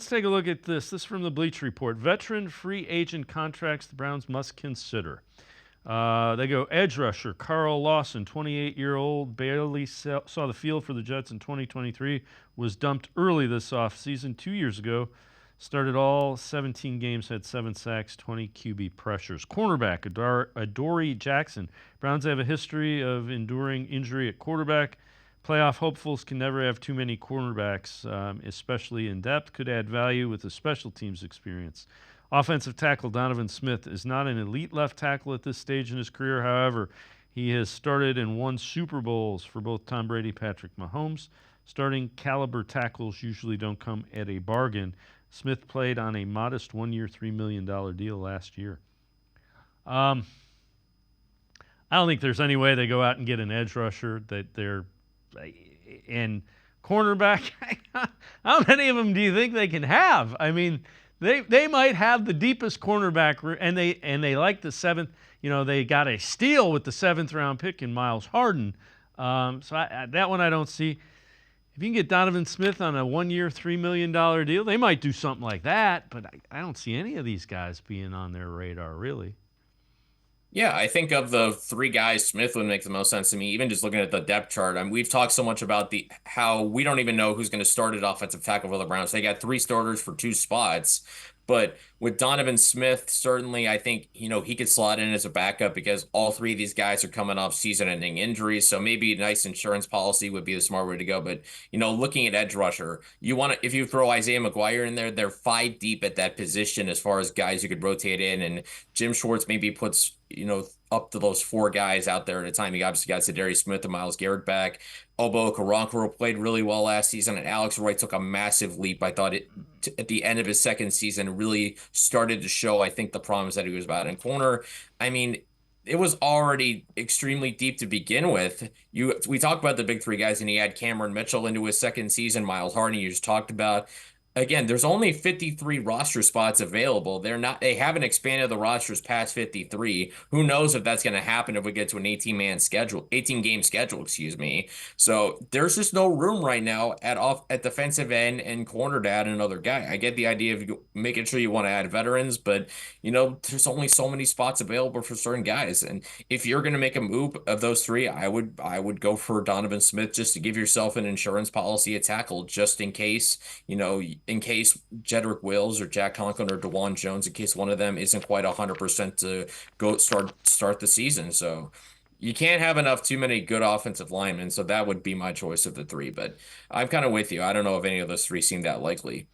Let's take a look at this. This is from the Bleach Report. Veteran free agent contracts the Browns must consider. They go edge rusher Carl Lawson, 28-year-old, barely saw the field for the Jets in 2023, was dumped early this offseason 2 years ago. Started all 17 games, had 7 sacks, 20 QB pressures. Cornerback Adoree Jackson. Browns have a history of enduring injury at quarterback. Playoff hopefuls can never have too many cornerbacks, especially in depth. Could add value with a special teams experience. Offensive tackle Donovan Smith is not an elite left tackle at this stage in his career. However, he has started and won Super Bowls for both Tom Brady and Patrick Mahomes. Starting caliber tackles usually don't come at a bargain. Smith played on a modest one-year, $3 million deal last year. I don't think there's any way they go out and get an edge rusher that they're and cornerback. How many of them do you think they can have? I mean, they might have the deepest cornerback, and they like the seventh. They got a steal with the 7th round pick in Miles Harden. That one I don't see. If you can get Donovan Smith on a 1-year, $3 million deal, they might do something like that. But I don't see any of these guys being on their radar, really. Yeah, I think of the three guys, Smith would make the most sense to me. Even just looking at the depth chart, I mean, we've talked so much about the how we don't even know who's going to start at offensive tackle for the Browns. They got 3 starters for 2 spots, but with Donovan Smith, certainly I think he could slot in as a backup because all three of these guys are coming off season-ending injuries. So maybe a nice insurance policy would be the smart way to go. But looking at edge rusher, you want to if you throw Isaiah McGuire in there, they're 5 deep at that position as far as guys you could rotate in, and Jim Schwartz maybe puts up to those 4 guys out there at a time. You obviously got Zadarius Smith and Myles Garrett back. Obo Okoronkwo played really well last season, and Alex Roy took a massive leap. I thought at the end of his second season really started to show, I think, the promise that he was about. And corner, I mean, it was already extremely deep to begin with. We talked about the big 3 guys, and he had Cameron Mitchell into his second season. Miles Harden, you just talked about. Again, there's only 53 roster spots available. They haven't expanded the rosters past 53. Who knows if that's going to happen if we get to an 18 game schedule, excuse me. So there's just no room right now at defensive end and corner to add another guy. I get the idea of making sure you want to add veterans, but there's only so many spots available for certain guys. And if you're going to make a move of those 3, I would go for Donovan Smith just to give yourself an insurance policy at tackle just in case Jedrick Wills or Jack Conklin or DeJuan Jones, in case one of them isn't quite 100% to go start the season. So you can't have too many good offensive linemen. So that would be my choice of the 3. But I'm kind of with you. I don't know if any of those 3 seem that likely.